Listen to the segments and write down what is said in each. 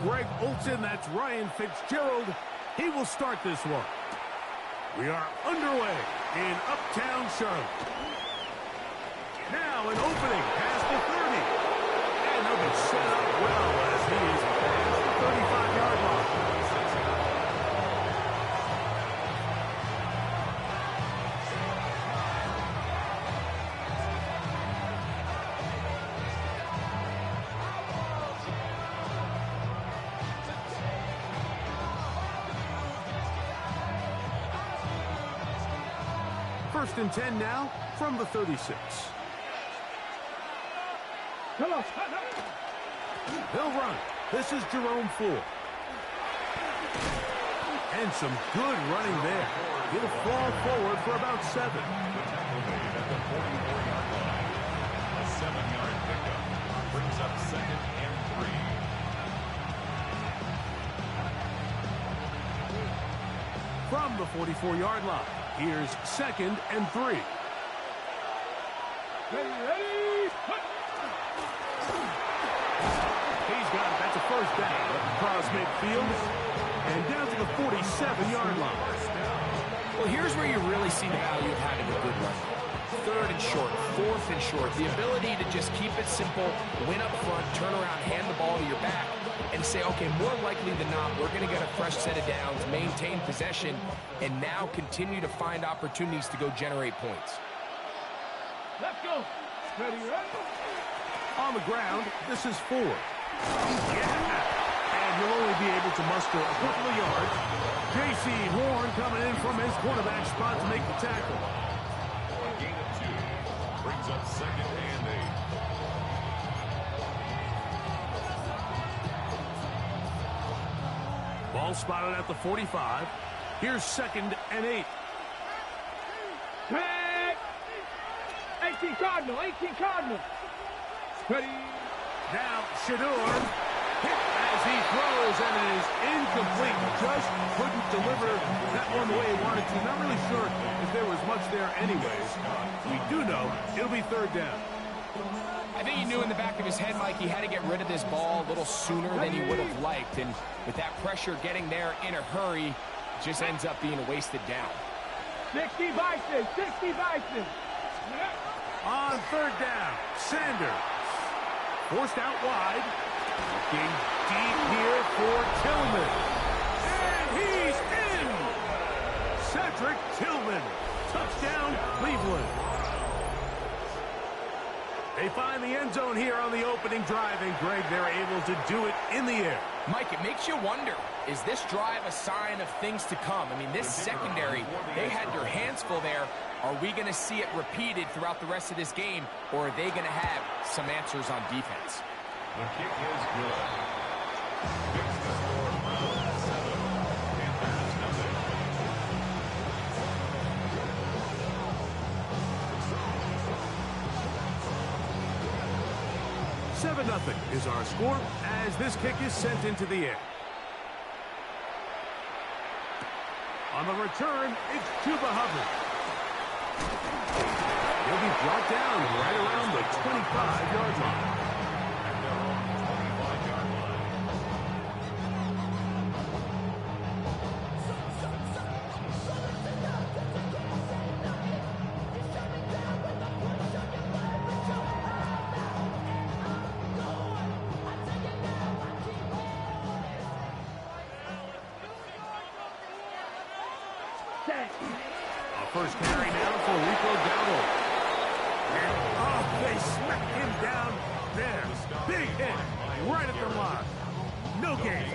Greg Olsen. That's Ryan Fitzgerald. He will start this one. We are underway in Uptown Charlotte. Now an opening past the 30. And he'll be set up well as he is past the 35-yard line. First and 10 now from the 36. He'll run. This is Jerome Ford. And some good running there. He'll fall forward for about 7. A 7-yard pickup brings up 2nd and 3. From the 44-yard line, here's 2nd and 3. He's got it. That's a first down across midfield and down to the 47-yard line. Well, here's where you really see the value of having a good run. 3rd and short, 4th and short. The ability to just keep it simple, win up front, turn around, hand the ball to your back, and say, okay, more likely than not, we're going to get a fresh set of downs, maintain possession, and now continue to find opportunities to go generate points. Let's go. Ready, ready. On the ground, this is Ford. Yeah! And he'll only be able to muster a couple of yards. J.C. Horn coming in from his quarterback spot to make the tackle. A gain of 2 brings up 2nd and 8. Ball spotted at the 45. Here's 2nd and 8. Tag. 18 Cardinal, 18 Cardinal. Ready. Now Shedeur hit as he throws, and it is incomplete. Just couldn't deliver that one the way he wanted to. Not really sure if there was much there anyways. We do know it'll be 3rd down. I think he knew in the back of his head, Mike, he had to get rid of this ball a little sooner than he would have liked. And with that pressure getting there in a hurry, just ends up being a wasted down. 60 Bison, 60 Bison. On 3rd down, Sanders. Forced out wide. Looking deep here for Tillman. And he's in! Cedric Tillman. Touchdown, Cleveland. They find the end zone here on the opening drive, and Greg, they're able to do it in the air. Mike, it makes you wonder, is this drive a sign of things to come? I mean, this secondary, they had their hands full there. Are we going to see it repeated throughout the rest of this game, or are they going to have some answers on defense? The kick is good. Fix the score, Browns 7, Panthers nothing. 7-0 is our score as this kick is sent into the air. On the return, it's Chuba Hubbard. He'll be brought down right around the 25-yard line. And they're on the 25-yard line. First carry now for Rico Dowdle. And, oh, they smacked him down there. Big hit right at the line. No gain.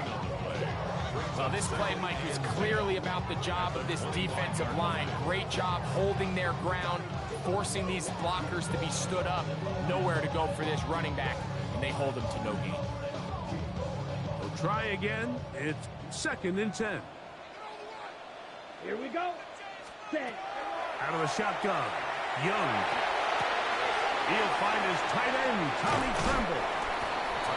Well, this play, Mike, is clearly about the job of this defensive line. Great job holding their ground, forcing these blockers to be stood up. Nowhere to go for this running back, and they hold him to no gain. We'll try again. It's 2nd and 10. Here we go. Out of the shotgun, Young. He'll find his tight end, Tommy Tremble.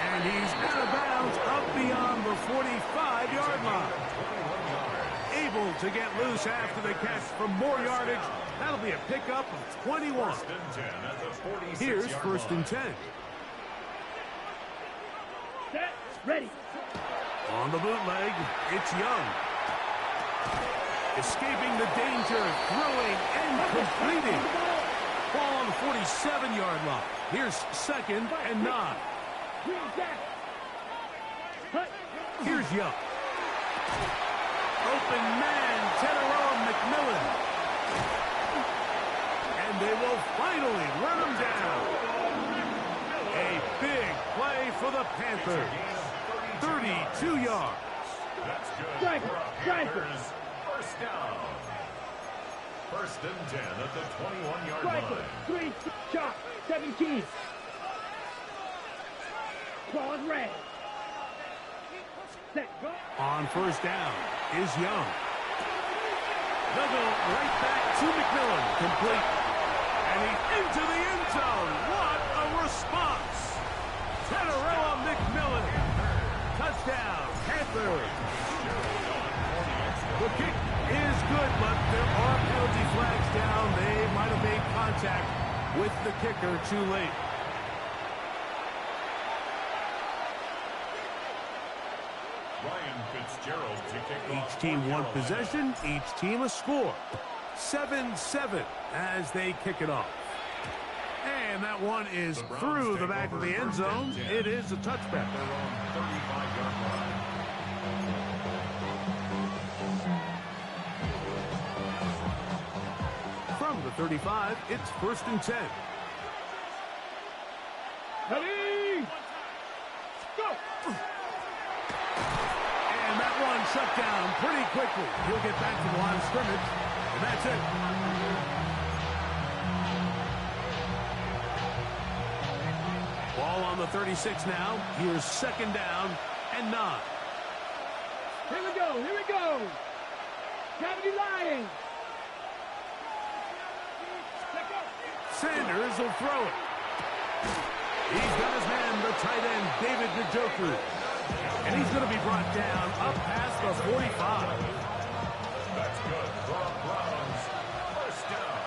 And he's out of bounds up beyond the 45-yard line. Able to get loose after the catch for more yardage. That'll be a pickup of 21. Here's 1st and 10. Set, ready. On the bootleg, it's Young. Escaping the danger, throwing and completing. Ball on the 47-yard line. Here's 2nd and 9. Here's Young. Open man, Teteroa McMillan. And they will finally run him down. A big play for the Panthers. 32 yards. That's good. Striker, striker. First down. 1st and 10 at the 21-yard Striker, line. 3, shot, 17. Ball is red. Set, go. On 1st down is Young. They'll go right back to McMillan. Complete. And he's into the end zone. What a response. Teteroa McMillan. Touchdown, Panthers. The kick is good, but there are penalty flags down. They might have made contact with the kicker too late. Ryan Fitzgerald to kick off. Each team one possession, each team a score. 7-7 as they kick it off. And that one is through the back of the end zone. It is a touchback. Their own 35-yard line. From the 35, it's 1st and 10. Ready? Go. And that one shut down pretty quickly. He'll get back to the line of scrimmage, and that's it. Ball on the 36 now. Here's 2nd down and 9. Here we go, here we go. Gravity Lions. Sanders will throw it. He's got his man, the tight end, David Njoku. And he's going to be brought down up past the 45. That's good for a Browns 1st down.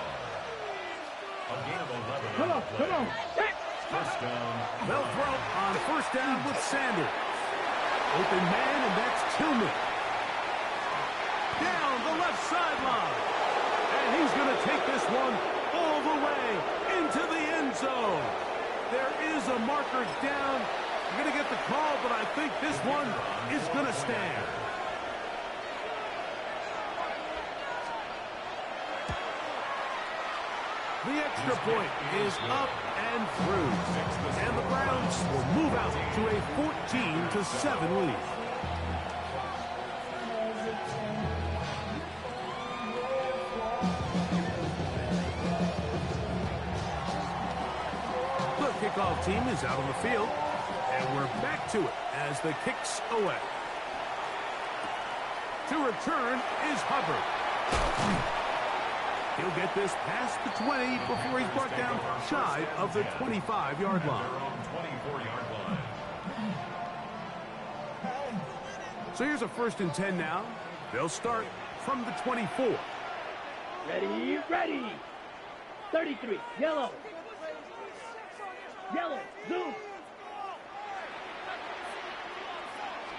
A gain of 11. Come on, come on. 1st down. They'll throw on 1st down with Sanders. Open man, and that's Tillman. Down the left sideline. And he's going to take this one all the way into the end zone. There is a marker down. You're going to get the call, but I think this one is going to stand. The extra point is up and through. And the Browns will move out to a 14-7 lead. The kickoff team is out on the field. And we're back to it as the kick's away. To return is Hubbard. He'll get this past the 20 before he's brought down shy of the 25-yard line. Their own 24-yard line. So here's a 1st and 10 now. They'll start from the 24. Ready, ready. 33, yellow. Yellow, zoom.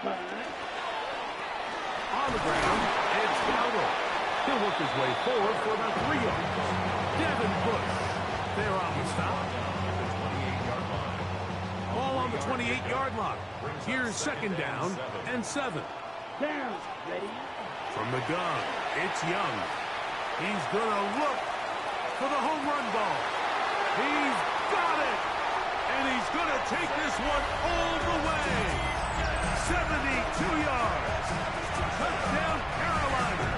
5. On the ground, it's Gallo. He'll work his way forward for about 3 yards. Devin Bush there on the stop. Ball on the 28-yard line. Here's 2nd down and 7. Down, ready. From the gun, it's Young. He's going to look for the home run ball. He's got it. And he's going to take this one all the way. 72 yards. Touchdown, Carolina.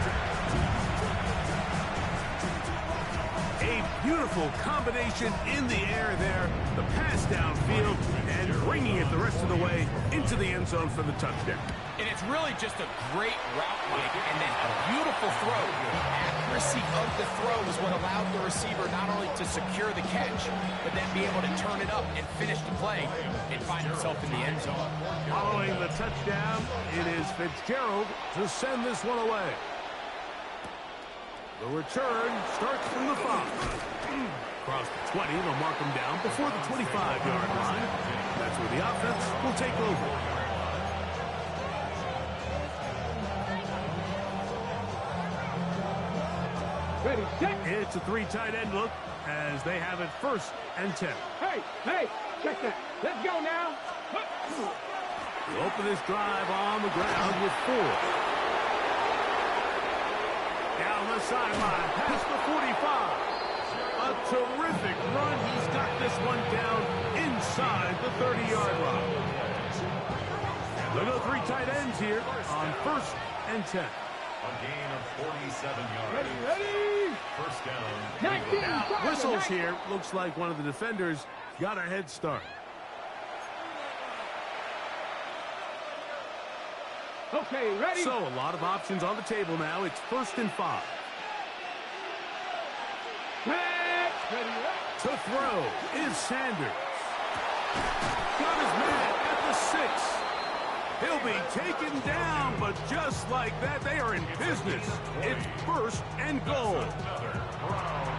A beautiful combination in the air there. The pass downfield and bringing it the rest of the way into the end zone for the touchdown. And it's really just a great route, Mike, and then a beautiful throw. The accuracy of the throw is what allowed the receiver not only to secure the catch, but then be able to turn it up and finish the play and find himself in the end zone. Following the touchdown, it is Fitzgerald to send this one away. The return starts from the 5. Across the 20, they'll mark him down before the 25-yard line. That's where the offense will take over. ready, set. It's a 3 tight end look as they have it 1st and 10. Hey, check that. Let's go now. We'll open this drive on the ground with 4. Down the sideline, past the 45. A terrific run. He's got this one down inside the 30-yard line. Look at 3 tight ends here on 1st and 10. A gain of 47 yards. Ready. First down. 19. Now, whistles here. Looks like one of the defenders got a head start. Okay, ready. So, a lot of options on the table now. It's 1st and 5. Ready. To throw is Sanders. Got his man at the 6. He'll be taken down, but just like that, they are in business. It's 1st and goal.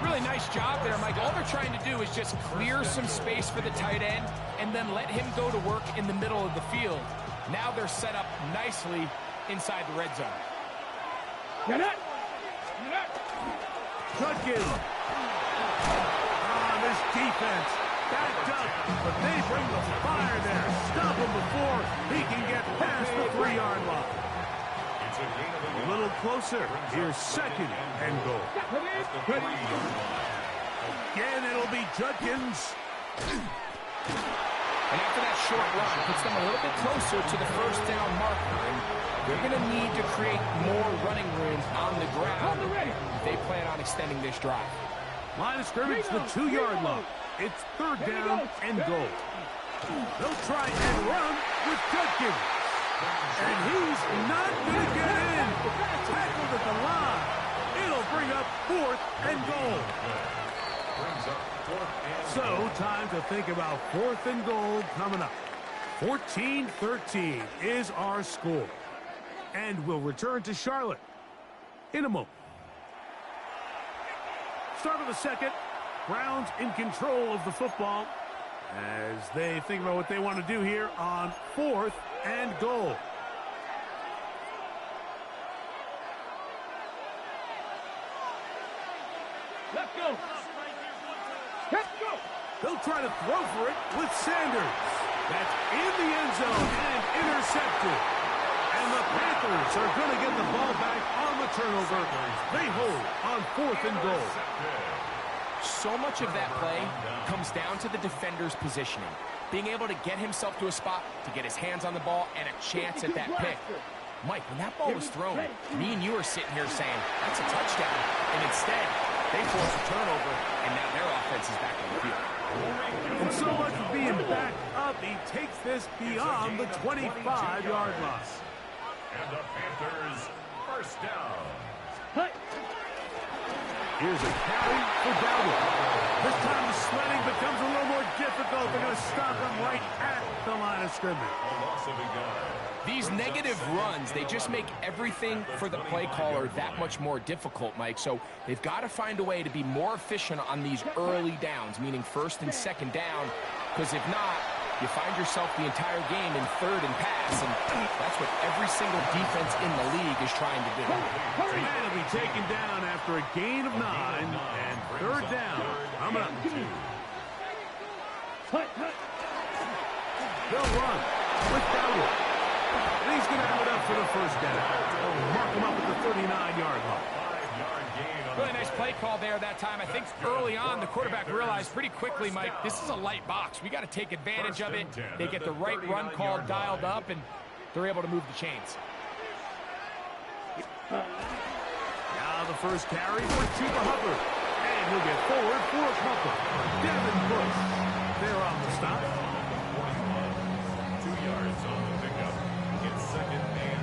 Really nice job there, Mike. All they're trying to do is just clear some space for the tight end and then let him go to work in the middle of the field. Now they're set up nicely inside the red zone. Get it. Judkins. This defense backed up, but they bring the fire there. Stop him before he can get past the 3-yard line. It's a gain of A little closer. Here's 2nd and goal. Again, it'll be Judkins. And after that short run, puts them a little bit closer to the 1st down marker. And they're going to need to create more running room on the ground if they plan on extending this drive. Line of scrimmage, the 2-yard line. It's 3rd down and goal. They'll try and run with Judkins. And he's not going to get in. Tackled at the line. It'll bring up 4th and goal. brings up 4th and So, time to think about 4th and goal coming up. 14-13 is our score. And we'll return to Charlotte in a moment. Start of the 2nd. Browns in control of the football as they think about what they want to do here on 4th and goal. Let's go. Let's go. They'll try to throw for it with Sanders. That's in the end zone and intercepted. And the Panthers are going to get the ball back on the turnover. They hold on 4th and goal. So much of that play comes down to the defender's positioning. Being able to get himself to a spot, to get his hands on the ball, and a chance at that pick. Mike, when that ball was thrown, me and you are sitting here saying, that's a touchdown. And instead, they force a turnover, and now their offense is back on the field. And so much for being backed up, he takes this beyond the 25-yard line. And the Panthers first down. Here's a carry for Dowdle. This time the sledding becomes a little more difficult. They're going to stop him right at the line of scrimmage. A loss of a yard. These negative runs, they just make everything for the play caller that much more difficult, Mike. So they've got to find a way to be more efficient on these early downs, meaning 1st and 2nd down, because if not, you find yourself the entire game in 3rd and pass, and that's what every single defense in the league is trying to do. And will be taken down after a gain of 9 and 3rd down. Coming up. They'll run with Dowdle. And he's going to have it up for the 1st down. Mark him up at the 39-yard line. 5-yard gain on Really nice play call there that time. I think early on the quarterback realized pretty quickly, Mike, this is a light box. We got to take advantage of it. They get the right run call dialed up, and they're able to move the chains. Now the first carry for Chuba Hubbard. And he'll get forward for a couple. Devin Bush. They're on the stop. 2 yards on the pickup. It's 2nd and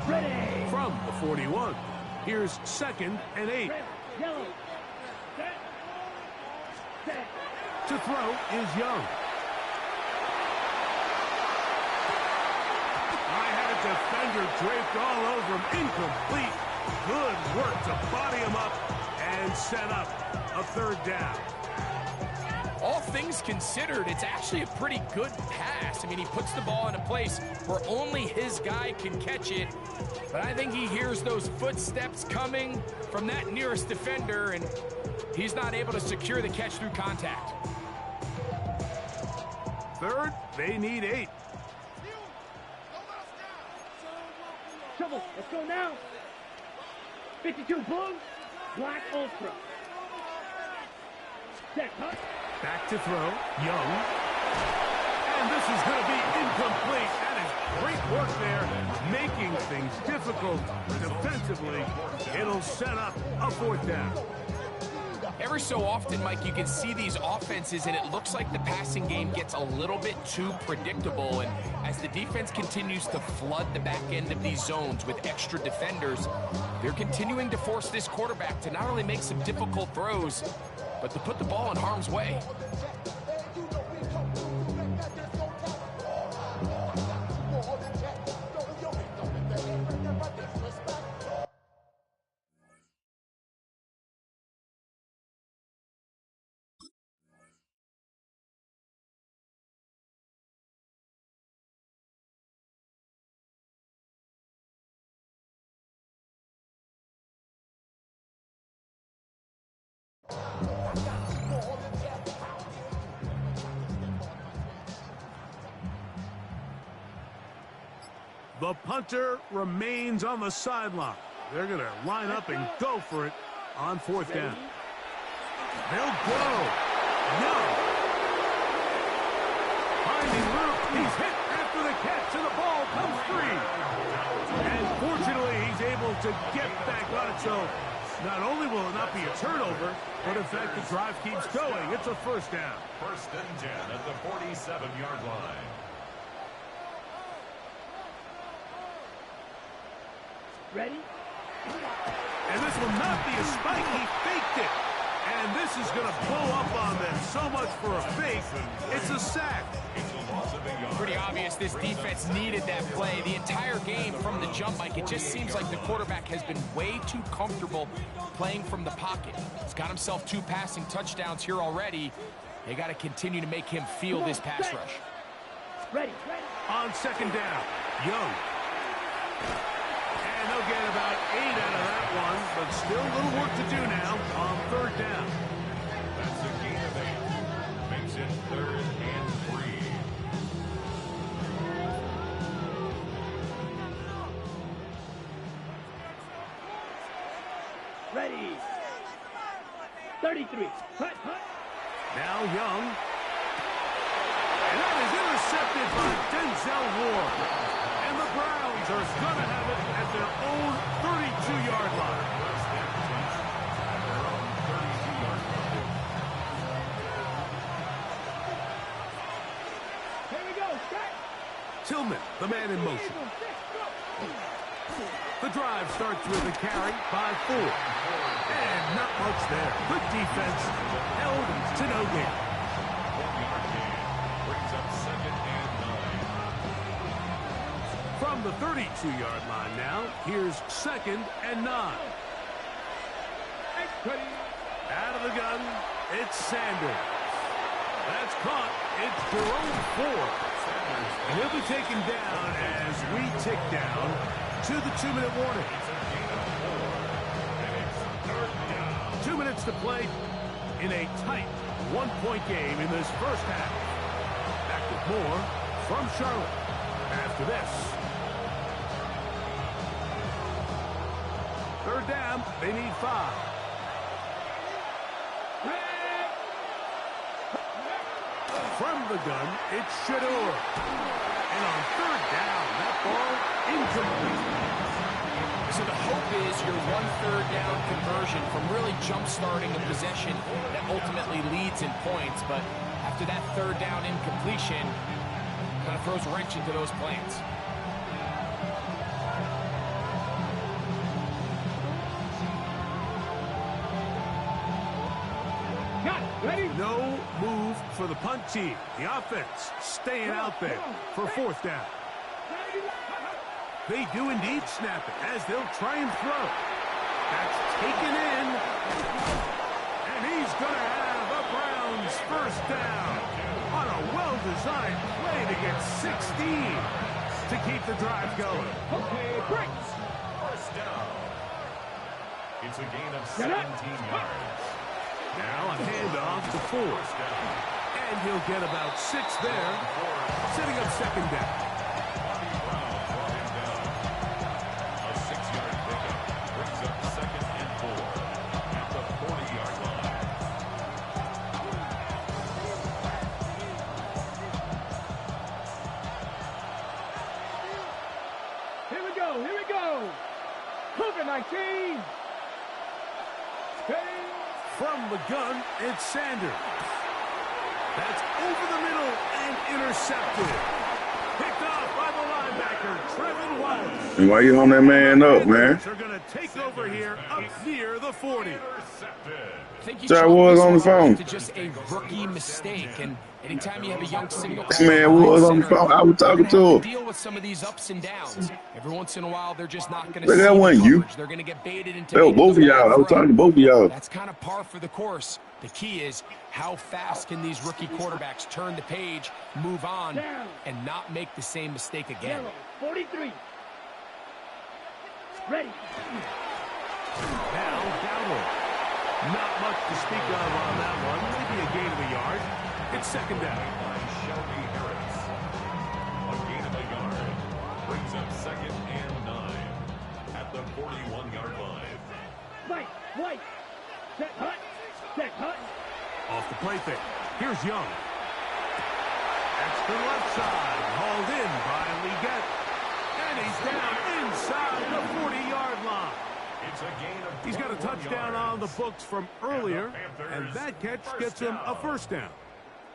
8. Ready. From the 41. Here's 2nd and 8. Yellow. Set. To throw is Young. I had a defender draped all over him. Incomplete. Good work to body him up and set up a 3rd down. All things considered, it's actually a pretty good pass. I mean, he puts the ball in a place where only his guy can catch it. But I think he hears those footsteps coming from that nearest defender, and he's not able to secure the catch through contact. Third, they need 8. Trouble. Let's go now. 52 Blue, Black Ultra. Set, huh? Back to throw. Young. And this is going to be incomplete. That is great work there, making things difficult defensively. It'll set up a 4th down. Every so often, Mike, you can see these offenses, and it looks like the passing game gets a little bit too predictable. And as the defense continues to flood the back end of these zones with extra defenders, they're continuing to force this quarterback to not only make some difficult throws, but to put the ball in harm's way. The punter remains on the sideline. They're going to line up and go for it on 4th down. They'll go. Young. Finding Luke. He's hit after the catch, and the ball comes free. And fortunately, he's able to get back on it. So not only will it not be a turnover, but in fact, the drive keeps going. It's a 1st down. 1st and 10 at the 47-yard line. Ready? And this will not be a spike. He faked it. And this is going to blow up on them. So much for a fake. It's a sack. Pretty obvious this defense needed that play. The entire game from the jump, Mike, it just seems like the quarterback has been way too comfortable playing from the pocket. He's got himself 2 passing touchdowns here already. They got to continue to make him feel this pass rush. Ready. On 2nd down, Young. And they'll get about 8 out of that one, but still a little work to do now on 3rd down. That's a gain of 8. Makes it 3rd and 3. Ready. 33. Hut. Now Young. And that is intercepted by Denzel Ward. And the Browns are going to have it at their own 32-yard line. Here we go. Set. Tillman, the man in motion. The drive starts with a carry by 4. And not much there. Good defense. Held to no gain. 1-yard gain. Brings up 2nd and 9. From the 32-yard line now, here's 2nd and 9. Out of the gun, it's Sanders. That's caught. It's Jerome Ford. And he'll be taken down as we tick down to the 2-minute warning. 2 minutes to play in a tight 1-point game in this 1st half. Back with more from Charlotte after this. 3rd down, they need 5. From the gun, it's Shedeur. And on 3rd down, that ball incomplete. So the hope is your 1/3 down conversion from really jump-starting a possession that ultimately leads in points. But after that 3rd down incompletion, kind of throws a wrench into those plans. Ready? No move for the punt team. The offense staying out there for 4th down. They do indeed snap it as they'll try and throw. That's taken in. And he's going to have a Brown Browns first down on a well-designed play to get 16 to keep the drive going. Okay, break. First down. It's a gain of 17 yards. Now a handoff to Ford. And he'll get about 6 there, setting up second down. Bobby Brown brought him down. A 6-yard pickup brings up second and 4 at the 40-yard line. Here we go, here we go. COVID-19. Hey. From the gun, it's Sanders. That's over the middle and intercepted. Picked off by the linebacker, Trevin White. And why you on that man up, man? They're going to take over here up near the 40. I think you Sorry, was on the chalk phone. this to just a rookie mistake, and anytime you have a young single, That man was on the phone. I was talking to him. deal with some of these ups and downs. Every once in a while, they're just not going to. Look, that wasn't you. They're going to get baited into. That was both of y'all. I was talking to both of y'all. That's kind of par for the course. The key is how fast can these rookie quarterbacks turn the page, move on, and not make the same mistake again. 43. Ready. Now, Dowdle. Not much to speak of on that one. Maybe a gain of a yard. It's second down. By Shelby Harris. A gain of a yard brings up second and 9 at the 41-yard line. White. Set hut. Set hut. Off the play fake. Here's Young. That's the left side. Hauled in by Leggett. And he's down inside the 40-yard line. It's a gain of He's got a 21 touchdown yards. on the books from earlier, and that catch gets him a first down.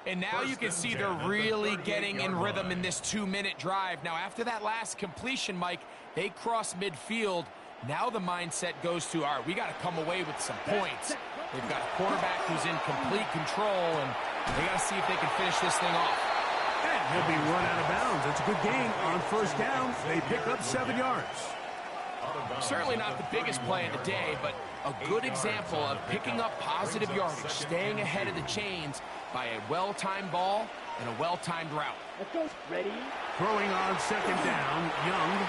And now you can see they're really getting in rhythm in this 2-minute drive. Now, after that last completion, Mike, they cross midfield. Now the mindset goes to, all right, we got to come away with some points. They've got a quarterback who's in complete control, and they got to see if they can finish this thing off. And he'll be run out of bounds. It's a good gain on first down. They pick up 7 yards. Certainly not the biggest play of the day, but a good example of picking up positive yardage, staying ahead of the chains by a well-timed ball and a well-timed route. Let's go. Ready. Throwing on second down, Young.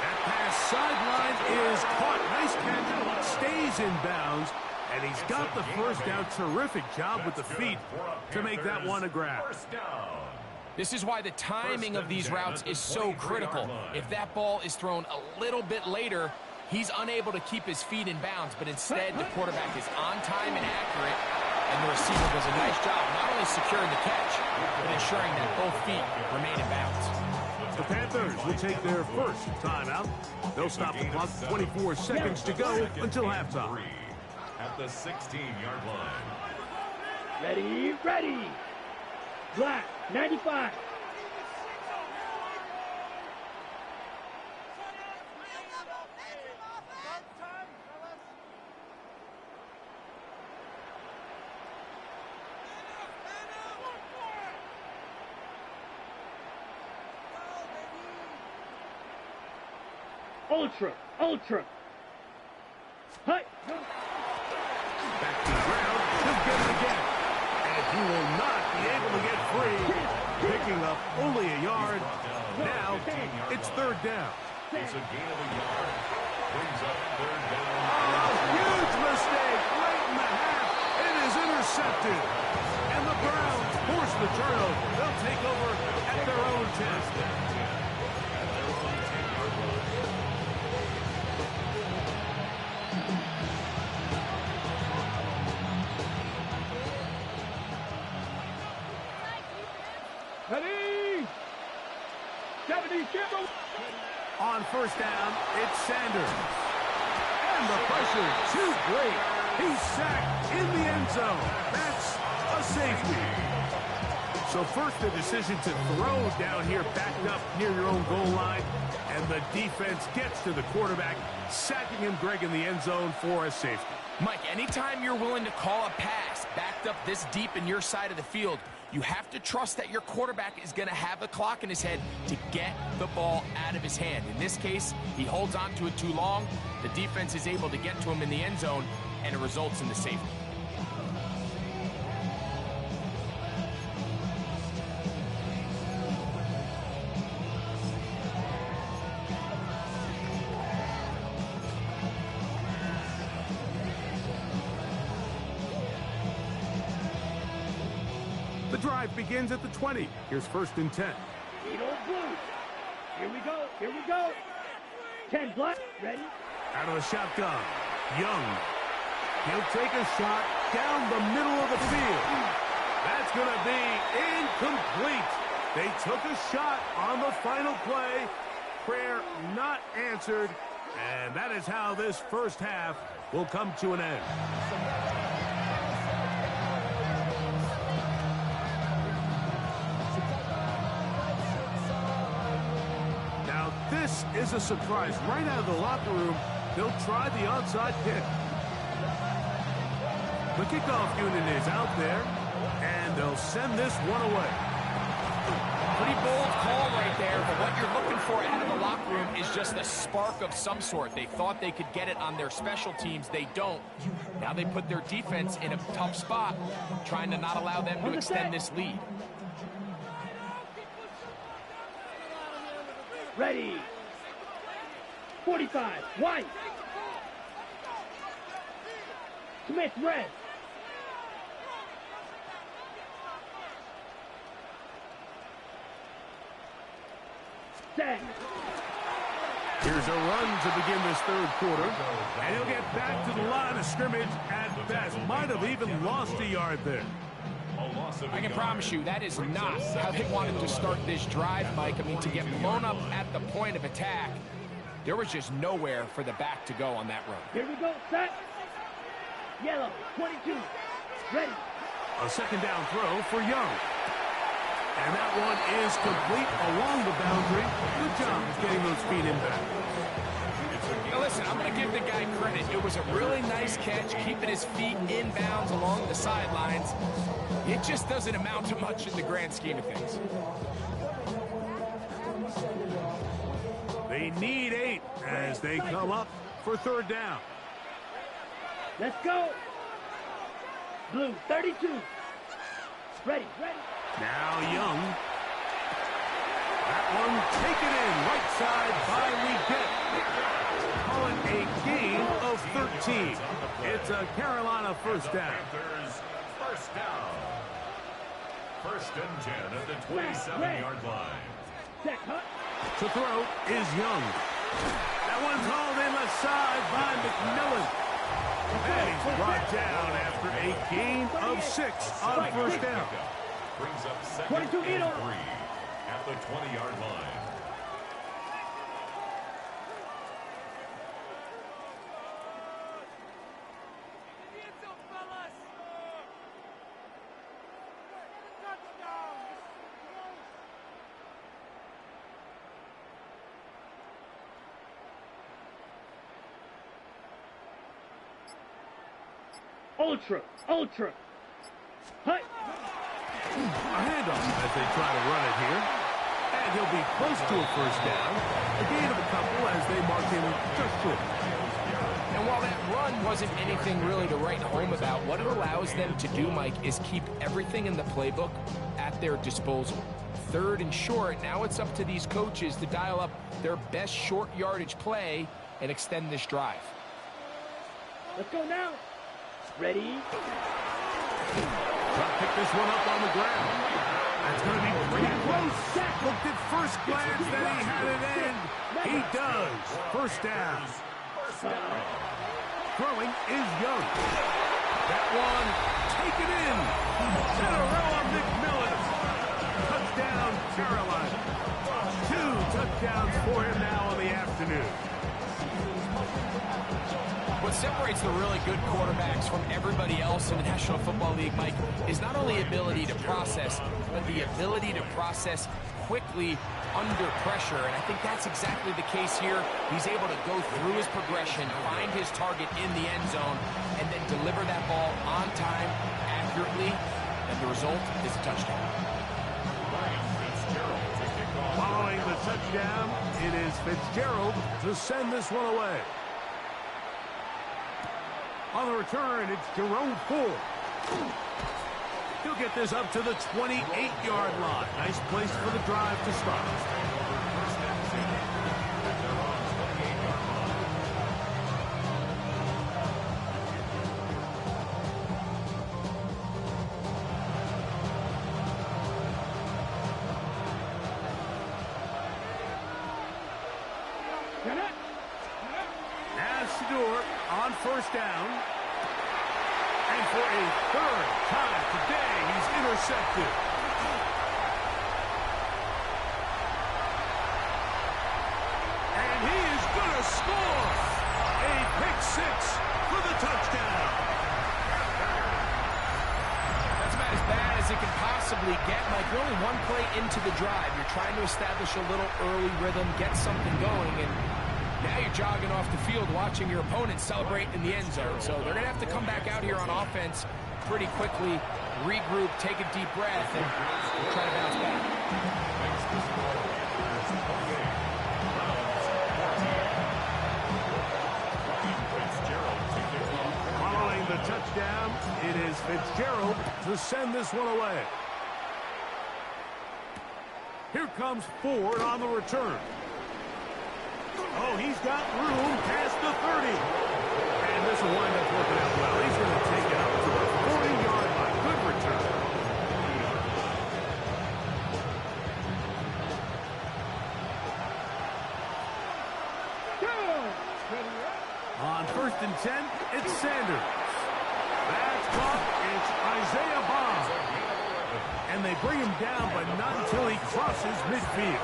That pass sideline is caught. Nice catch. Stays in bounds. And he's got the first down. Terrific job with the feet to make that one a grab. First down. This is why the timing of these routes is so critical. If that ball is thrown a little bit later, he's unable to keep his feet in bounds, but instead the quarterback is on time and accurate, and the receiver does a nice job not only securing the catch, but ensuring that both feet remain in bounds. The Panthers will take their first timeout. They'll stop the clock. 24 seconds to go until halftime. At the 16-yard line. Ready. Black. 95. Ultra. Hi. Back to the ground. He'll get it again. And he will not be able to get free. Picking up only a yard. Now it's third down. It's a gain of a yard. Brings up third down. Huge mistake right in the half. It is intercepted. And the Browns force the turnover. They'll take over at their own 10. Ready. 70. Kimber. On first down, it's Sanders. And the pressure too great. He's sacked in the end zone. That's a safety. So first the decision to throw down here backed up near your own goal line. And the defense gets to the quarterback, sacking him, Greg, in the end zone for a safety. Mike, anytime you're willing to call a pass backed up this deep in your side of the field, you have to trust that your quarterback is going to have the clock in his head to get the ball out of his hand. In this case, he holds on to it too long. The defense is able to get to him in the end zone, and it results in the safety. drive begins at the 20. Here's 1st and 10. Lead old Blues. Here we go. Here we go. 10 black. Ready? Out of the shotgun. Young. He'll take a shot down the middle of the field. That's going to be incomplete. They took a shot on the final play. Prayer not answered. And that is how this first half will come to an end. Now, this is a surprise. Right out of the locker room, they'll try the onside kick. The kickoff unit is out there, and they'll send this one away. Pretty bold call right there, but what you're looking for out of the locker room is just a spark of some sort. They thought they could get it on their special teams. They don't. Now they put their defense in a tough spot, trying to not allow them to extend this lead. Ready. 45. White. Smith, red. Set. Here's a run to begin this third quarter. And he'll get back to the line of scrimmage at best. Might have even lost a yard there. I can promise you that is not how they wanted to start this drive, Mike. I mean, to get blown up at the point of attack, there was just nowhere for the back to go on that run. Here we go. Set. Yellow. 22. Ready. A 2nd down throw for Young. And that one is complete along the boundary. Good job getting those feet in back. Now listen, I'm going to give the guy credit. It was a really nice catch, keeping his feet in bounds along the sidelines. It just doesn't amount to much in the grand scheme of things. They need 8 as they come up for 3rd down. Let's go. Blue, 32. Ready, ready. Now Young. That one taken in right side by Leggett. Call it a gain of 13. It's a Carolina 1st down. First down. 1st and 10 at the 27-yard line. Check, huh? To throw is Young. That one's hauled in left side by McMillan. And he's brought down after a gain of 6 on 1st down. Brings up 2nd 22 and 3 at the 20-yard line. Ultra, ultra. Hi. A handoff as they try to run it here. And he'll be close to a 1st down. A gain of a couple as they mark him just short. And while that run wasn't anything really to write home about, what it allows them to do, Mike, is keep everything in the playbook at their disposal. 3rd and short, now it's up to these coaches to dial up their best short yardage play and extend this drive. Let's go now. Ready. Try to pick this one up on the ground. That's going to be pretty close. Looked at first glance that he had it in. He does. 1st down. Throwing is Young. That one taken in. Cinderella McMillan. Touchdown, Carolina. 2 touchdowns for him now in the afternoon. What separates the really good quarterbacks from everybody else in the National Football League, Mike, is not only ability to process, but the ability to process quickly under pressure. And I think that's exactly the case here. He's able to go through his progression, find his target in the end zone, and then deliver that ball on time, accurately, and the result is a touchdown. Following the touchdown, it is Fitzgerald to send this one away. On the return, it's Jerome Ford. He'll get this up to the 28-yard line. Nice place for the drive to start. As Shedeur on first down. And for a third time today, he's intercepted. And he is going to score. A pick six for the touchdown. That's about as bad as it can possibly get. Like, you're only one play into the drive. You're trying to establish a little early rhythm, get something going, and now you're jogging off the field watching your opponent celebrate in the end zone. So they're going to have to come back out here on offense pretty quickly, regroup, take a deep breath, and try to bounce back. Following the touchdown, it is Fitzgerald to send this one away. Here comes Ford on the return. Oh, he's got room past the 30. And this will wind up working out well. He's going to take it up to the 40-yard line. Good return. On 1st and 10, it's Sanders. That's caught. It's Isaiah Bond. And they bring him down, but not until he crosses midfield.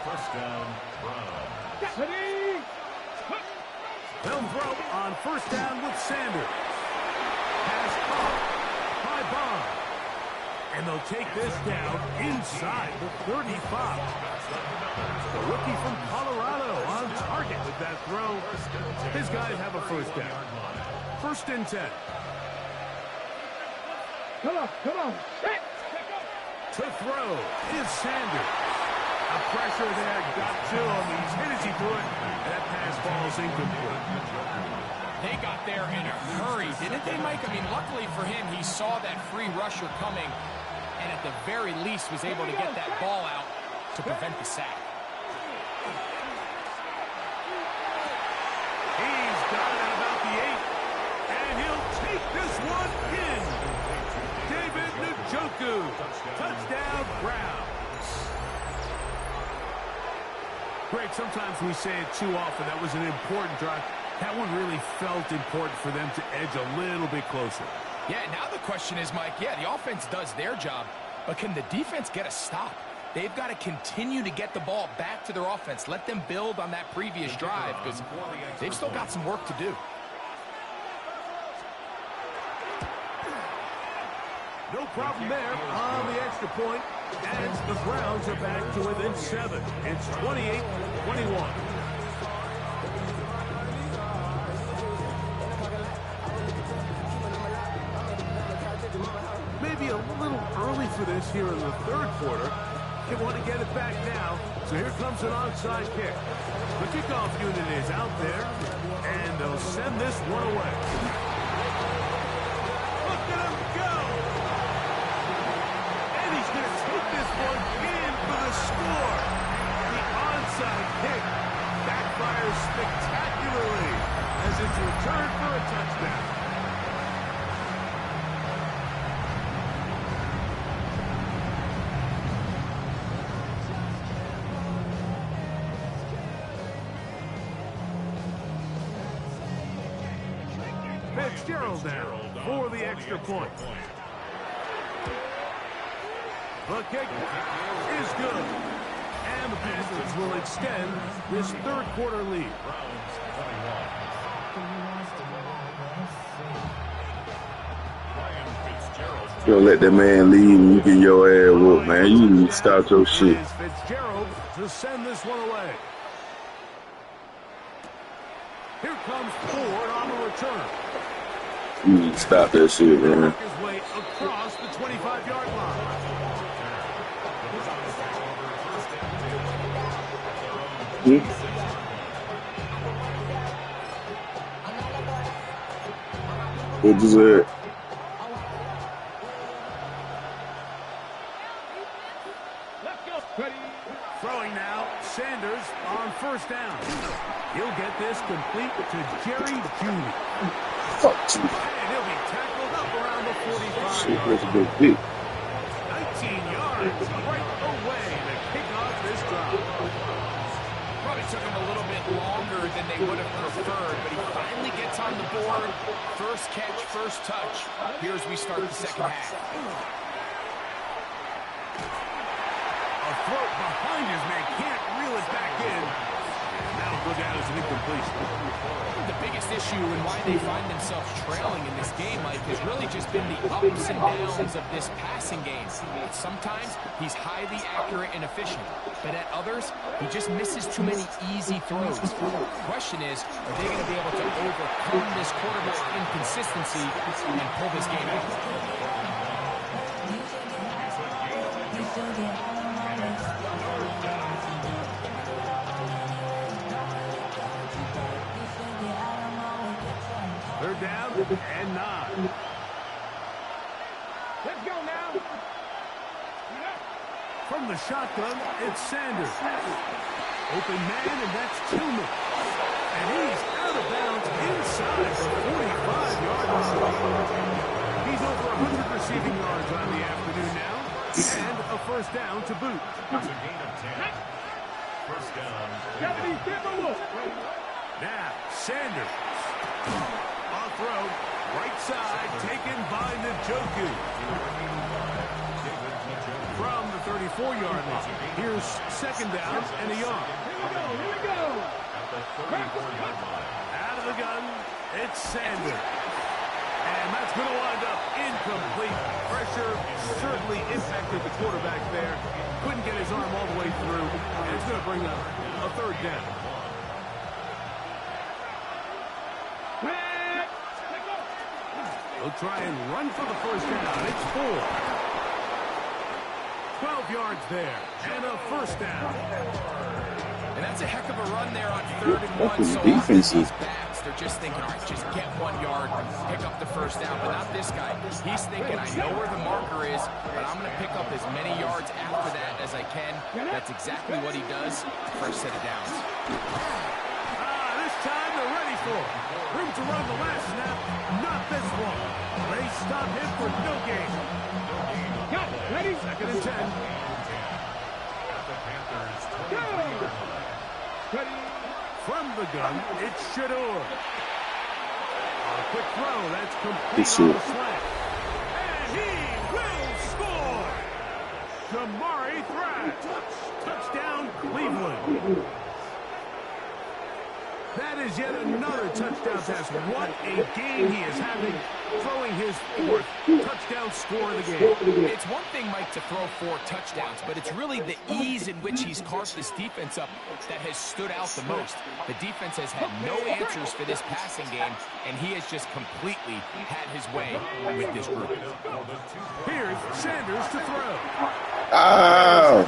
First down, Brown. They'll throw on first down with Sanders. Pass caught by Bond. And they'll take this down inside the 35. The rookie from Colorado on target with that throw. His guys have a first down. 1st and 10. Come on. To throw is Sanders. A pressure there got to him. He's hit as he threw it. That pass ball's incomplete. They got there in a hurry, didn't they, Mike? I mean, luckily for him, he saw that free rusher coming, and at the very least was able to get that ball out to prevent the sack. He's got it at about the 8, and he'll take this one in. David Njoku, touchdown Browns. Greg, sometimes we say it too often. That was an important drive. That one really felt important for them to edge a little bit closer. Yeah, now the question is, Mike, the offense does their job, but can the defense get a stop? They've got to continue to get the ball back to their offense. Let them build on that previous drive because they've still got some work to do. No problem there on the extra point as the Browns are back to within 7. It's 28-21. Maybe a little early for this here in the 3rd quarter. They want to get it back now. So here comes an onside kick. The kickoff unit is out there, and they'll send this one away. Look at him go! And he's going to take this one in for the score. The onside kick backfires spectacularly as it's returned for a touchdown. Fitzgerald now for the extra point. The kick is good. And the Panthers will extend this 3rd quarter lead. You don't let that man leave and you get your ass whooped, man. You need to stop your shit. Fitzgerald to send this one away. Here comes Ford on the return. You need to stop that shit, man. His way across the 25-yard line. What is it? Throwing now, Sanders on first down. He'll get this complete to Jerry Jeudy. Fuck you. And he'll be tackled up around the 45. Shit, that's a good pick. 19 yards. yards right away to kick off this drive. Probably took him a little bit longer than they would have preferred, but he finally gets on the board. First catch, first touch. Here as we start the second half. A throw behind his man, can't reel it back in. That'll go down as an incompletion. The biggest issue and why they find themselves trailing in this game, Mike, has really just been the ups and downs of this passing game. Sometimes he's highly accurate and efficient, but at others, he just misses too many easy throws. The question is, are they going to be able to overcome this quarterback inconsistency and pull this game out? Third down and 9. Let's go now. From the shotgun, it's Sanders. Open man, and that's Tillman. And he's out of bounds inside the 45-yard line. He's over 100 receiving yards on the afternoon now, and a first down to boot. It's a gain of 10. First down. Now, Sanders. On throw, right side, taken by Njoku. From the 34-yard line. Here's second down and a yard. Here we go. At the 34-yard line. Out of the gun, it's Sanders. And that's going to wind up incomplete. Pressure certainly impacted the quarterback there. Couldn't get his arm all the way through. And it's going to bring up a third down. They'll try and run for the first down. It's 4. 12 yards there. And a first down. And that's a heck of a run there on 3rd and 1. So defensive. these backs, they're just thinking, all right, just get 1 yard, pick up the first down. But not this guy. He's thinking, I know where the marker is, but I'm going to pick up as many yards after that as I can. That's exactly what he does. First set of downs. This time they're ready for it. Room to run the last snap. Not this one. They stop him for no gain. Got it. Ready? Second and 10. At the Panthers' 20-yard line. Ready? From the gun, it's Shador. A quick throw, that's complete Good on the shit. slant. And he will score! Jamari Thrash. Touchdown, Cleveland. That is yet another touchdown pass. What a game he is having, throwing his 4th touchdown score of the game. It's one thing, Mike, to throw 4 touchdowns, but it's really the ease in which he's carved this defense up that has stood out the most. The defense has had no answers for this passing game, and he has just completely had his way with this group. Here's Sanders to throw. Ow!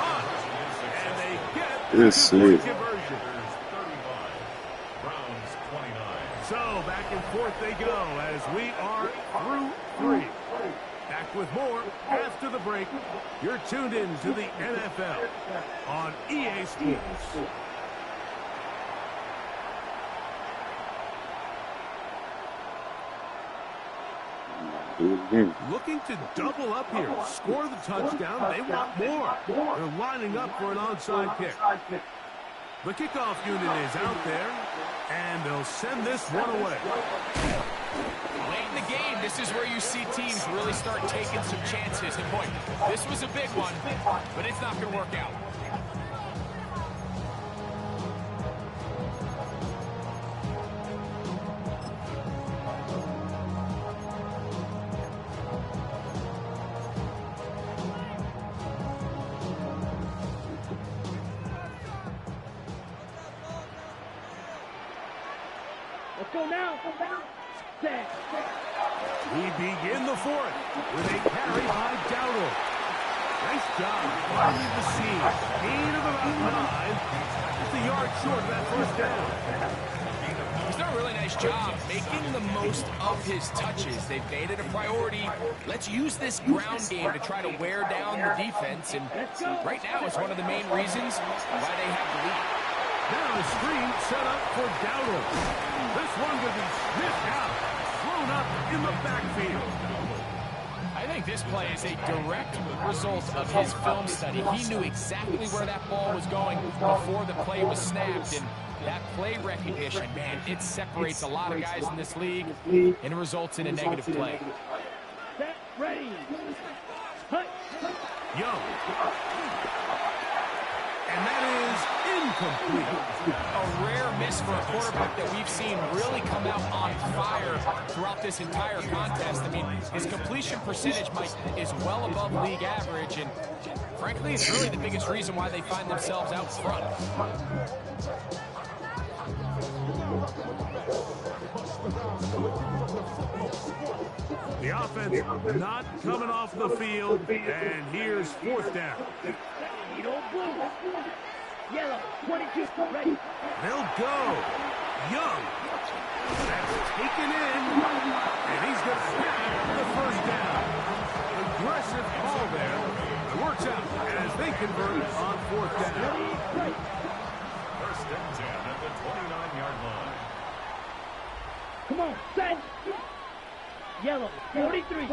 And they get This the two-point shit. conversion. So back and forth they go as we are through 3. Back with more after the break. You're tuned in to the NFL on EA Sports. Do it again. Looking to double up here. Score the touchdown. They want more. They're lining up for an onside kick. The kickoff unit is out there, and they'll send this one away. Late in the game, this is where you see teams really start taking some chances. And boy, this was a big one, but it's not going to work out. Let's go now. Set. We begin the 4th with a carry by Dowdle. Nice job finding the seam. Gain of about 9. Just a yard short of that first down. He's done a really nice job making the most of his touches. They've made it a priority. Let's use this ground game to try to wear down the defense. And right now, it's one of the main reasons why they have the lead. Now a screen set up for Dowdle. This one will be sniffed out. Thrown up in the backfield. I think think this play is a direct result of his film study. He knew exactly where that ball was going before the play was snapped, and that play recognition, man, it separates a lot of guys in this league, and it results in a negative play. Set, ready. Hut. Young. And that is incomplete. A rare miss for a quarterback that we've seen really come out on fire throughout this entire contest. I mean, his completion percentage, Mike, is well above league average, and frankly, it's really the biggest reason why they find themselves out front. The offense not coming off the field, and here's fourth down. You don't blue. Yellow, 22, ready. They'll go. Young. That's taken in, and he's going to snap the first down. Aggressive call there. It works out as they convert on fourth down. First and 10 at the 29-yard line. Come on, set. Yellow, 43.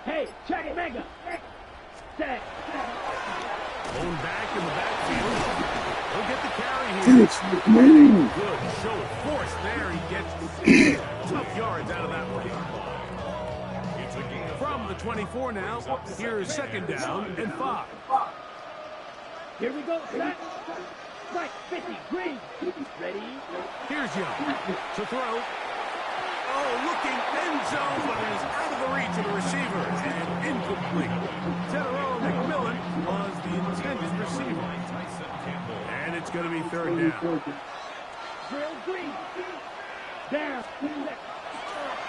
Hey, check it, Mega. Set. Going back in the backfield. He'll get the carry here. Good show of force there. He gets tough yards out of that one. From the 24 now, here's second down and 5. Here we go, set. Right, 50, green. Ready. Here's Young to throw. Oh, looking end zone, but it is out of the reach of the receiver and incomplete. Teterow McMillan was the intended receiver. And it's going to be third down. Drill green. Down.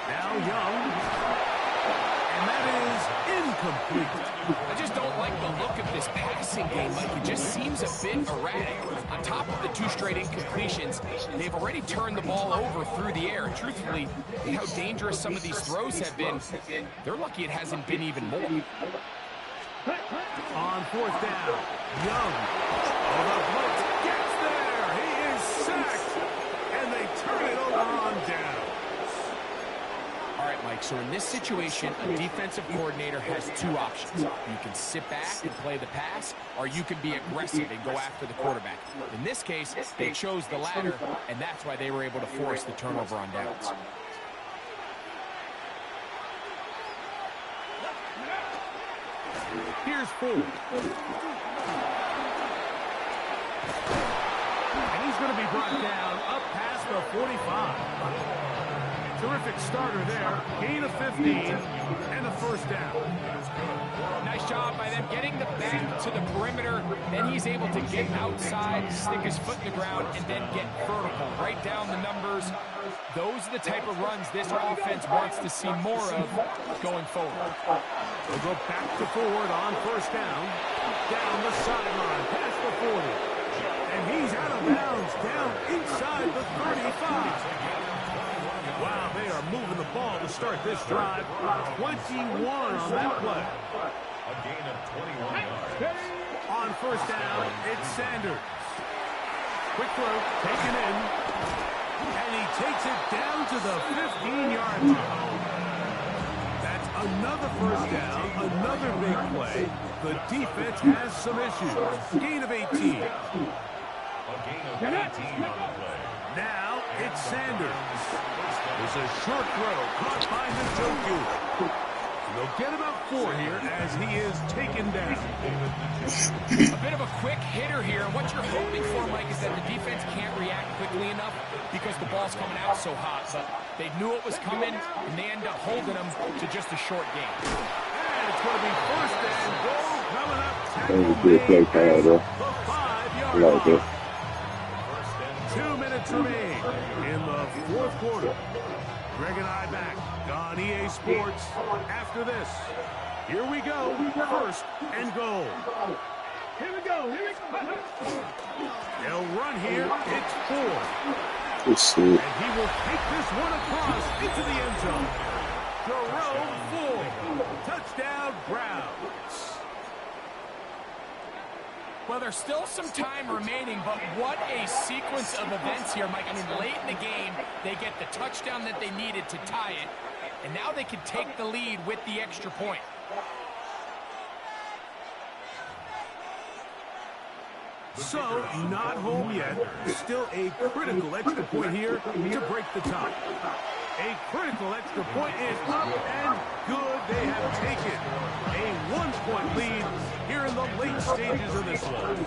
Now Young. And that is incomplete. I just don't like the look of this passing game. Like, it just seems a bit erratic. On top of the 2 straight incompletions, they've already turned the ball over through the air. Truthfully, how dangerous some of these throws have been, they're lucky it hasn't been even more. On fourth down, Young. Oh, the blitz gets there. He is sacked. And they turn it over on down. All right, Mike, so in this situation, a defensive coordinator has 2 options. You can sit back and play the pass, or you can be aggressive and go after the quarterback. In this case, they chose the latter, and that's why they were able to force the turnover on downs. Here's Ford. And he's going to be brought down up past the 45. Terrific starter there. Gain of 15 and a first down. Nice job by them getting the back to the perimeter. Then he's able to get outside, stick his foot in the ground, and then get vertical. Right down the numbers. Those are the type of runs this offense wants to see more of going forward. They'll go back to Ford on first down. Down the sideline, past the 40. And he's out of bounds, down inside the 35. Wow, they are moving the ball to start this drive. 21 on that play. A gain of 21 yards. On first down, it's Sanders. Quick throw, taken in. And he takes it down to the 15-yard line. That's another first down, another big play. The defense has some issues. Gain of 18. A gain of 18 on the play. Now it's Sanders. It's a short throw caught by Njoku. They'll get about 4 here as he is taken down. A bit of a quick hitter here. And what you're hoping for, Mike, is that the defense can't react quickly enough because the ball's coming out so hot. But they knew it was coming, and they end up holding them to just a short game. And it's going to be first and goal coming up. That was a good play call, though. The 5-yard I like it. line. 2 minutes remain in the fourth quarter. Greg and I back on EA Sports after this. Here we go. First and goal. Here we go. Here we go. They'll run here. It's 4. Let's see. And he will take this one across into the end zone. Jerome Ford. Touchdown, Browns. Well, there's still some time remaining, but what a sequence of events here, Mike. I mean, late in the game, they get the touchdown that they needed to tie it, and now they can take the lead with the extra point. So, not home yet. Still a critical extra point here to break the tie. A critical extra point is up and good. They have taken a 1-point lead here in the late stages of this one.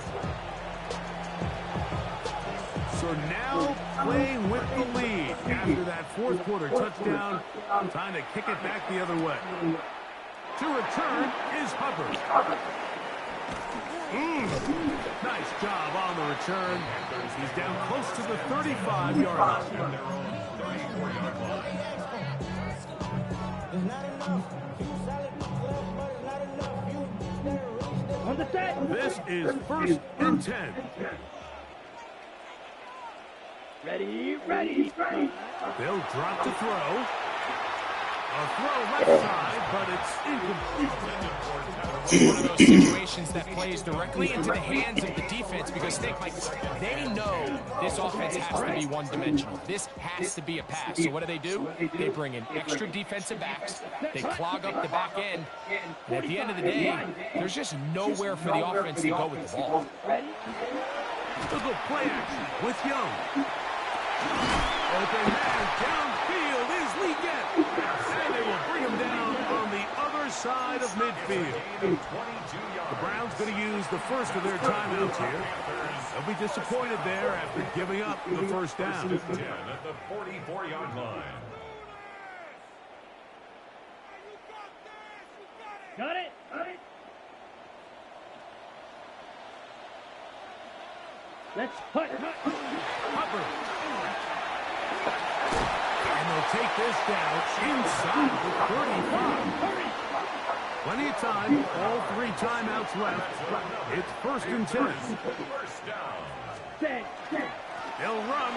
So now playing with the lead after that fourth quarter touchdown. Time to kick it back the other way. To return is Hubbard. Nice job on the return. He's down close to the 35-yard line. On the set. This is 1st and 10. Ready, ready, ready. They'll drop to throw. A throw left side, but it's incomplete. One of those situations that plays directly into the hands of the defense because they know this offense has to be one-dimensional. This has to be a pass. So what do? They bring in extra defensive backs. They clog up the back end. And at the end of the day, there's just nowhere for the offense to go with the ball. Little play action with Young. Open man downfield is Legette. And they will bring him down on the other side of midfield. The Browns going to use the first of their timeouts here. They'll be disappointed there after giving up the first down. 10 at the 44-yard line. Got it. Got it. Let's put. Hubbard. And they'll take this down inside the 35. Plenty of time. All 3 timeouts left. It's 1st and 10. First down. Set. They'll run.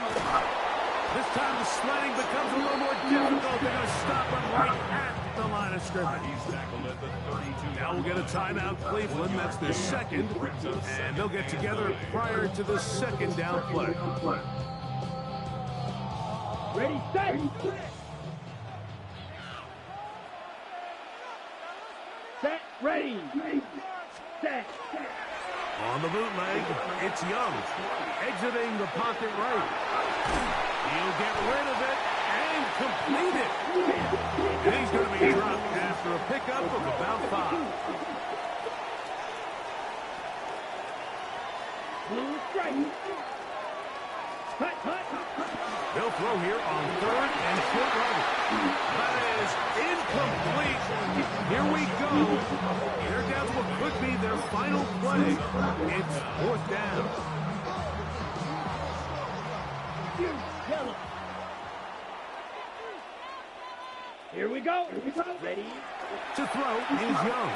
This time the sledding becomes a little more difficult. They're going to stop him right at the line of scrimmage. He's tackled at the 32. Now we'll get a timeout, Cleveland. That's their second. And they'll get together prior to the second down play. Ready, set. Set, ready. Set. On the bootleg, it's Young. Exiting the pocket right. He'll get rid of it and complete it. And he's going to be dropped after a pickup of about 5. Blue strike. Cut. They'll throw here on 3rd and short right. That is incomplete. Here we go. They're down to what could be their final play. It's 4th down. Yellow. Here we go. Ready. To throw is Young.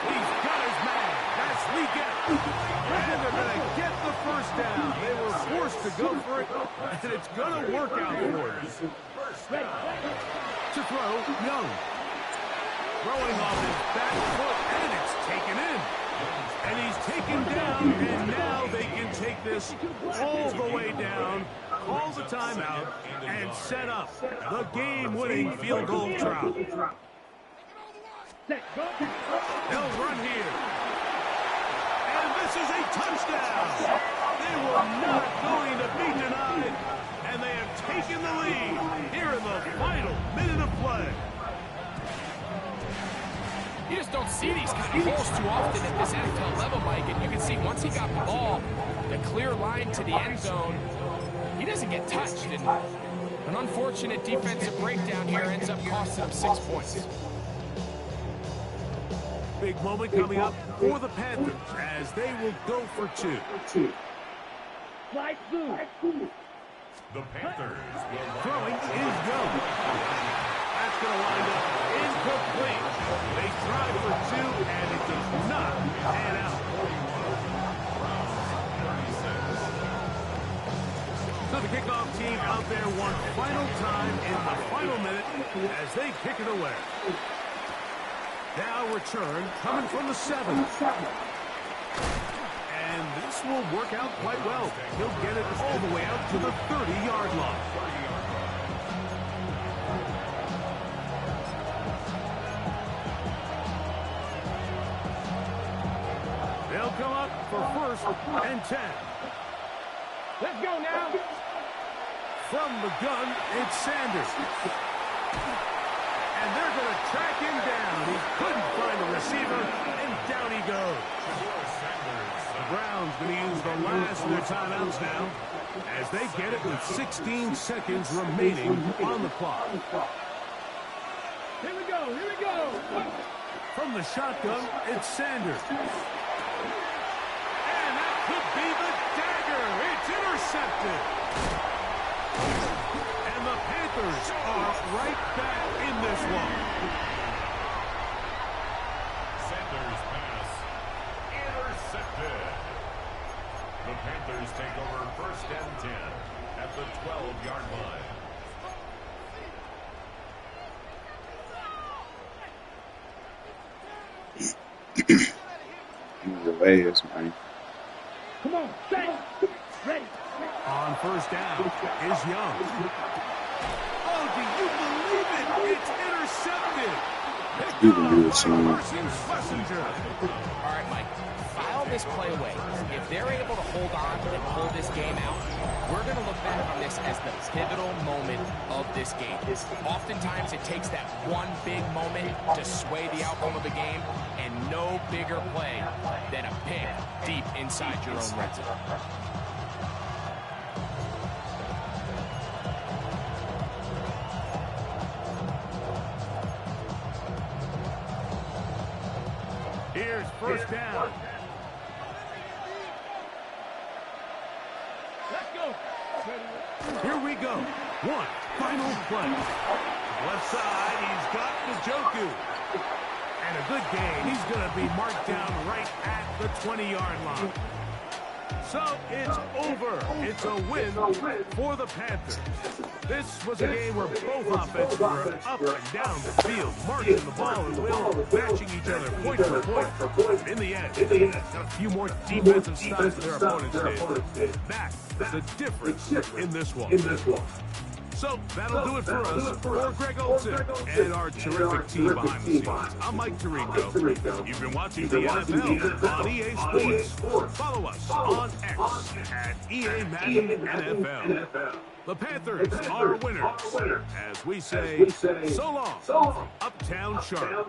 He's got his man. That's Legette. And they're going to get the first down. They were forced to go for it, and it's going to work out for them. Ready. To throw, Young. Throwing off his back foot, and it's taken in. And he's taken down, and now they can take this all the way down, call the timeout, and set up the game-winning field goal drop. Set. Go. They'll run here. And this is a touchdown. They were not going to be denied, and they have taken the lead here in the final minute of play. You just don't see these kind of holes too often at this NFL level, Mike. And you can see once he got the ball, the clear line to the end zone, he doesn't get touched. And an unfortunate defensive breakdown here ends up costing him 6 points. Big moment coming up for the Panthers as they will go for 2. Slide through. The Panthers will Throwing is Young. That's going to wind up incomplete. They tried for two, and it does not pan out. So the kickoff team out there one final time in the final minute as they kick it away. Now return coming from the 7. And this will work out quite well. He'll get it all the way out to the 30-yard line. They'll come up for 1st and 10. Let's go now. From the gun, it's Sanders. And they're going to track him down. He couldn't find a receiver, and down he goes. The Browns going to use the last of their timeouts now as they get it with 16 seconds remaining on the clock. Here we go. Here we go. From the shotgun, it's Sanders. And that could be the dagger. It's intercepted. And the Panthers are right back in this one. Sanders pass intercepted. The Panthers take over 1st and 10 at the 12-yard line. Your ass, man. Come on, set. Ready. On 1st down is Young. Oh, do you believe it? It's intercepted. You can do it, son. Messenger. All right, Mike, file this play away. If they're able to hold on and pull this game out, we're going to look back on this as the pivotal moment of this game. Oftentimes, it takes that one big moment to sway the outcome of the game, and no bigger play than a pick deep inside your own red zone. Here's 1st down. Let's go. Here we go. One final play. Left side, he's got Njoku. And a good game. He's going to be marked down right at the 20-yard line. So it's over. It's a win for the Panthers. This was a game where both offenses were up and down the field, marching the ball at will, matching each other point for point. In the end, got a few more defensive stops than their opponents did. That is the difference in this one. So that'll do it for us. For Greg Olsen and our terrific team behind the scenes, I'm Mike Tirico. You've been watching the NFL on EA Sports. Follow us on X at EA Madden NFL. The Panthers are winners. As we say, so long from Uptown Charlotte.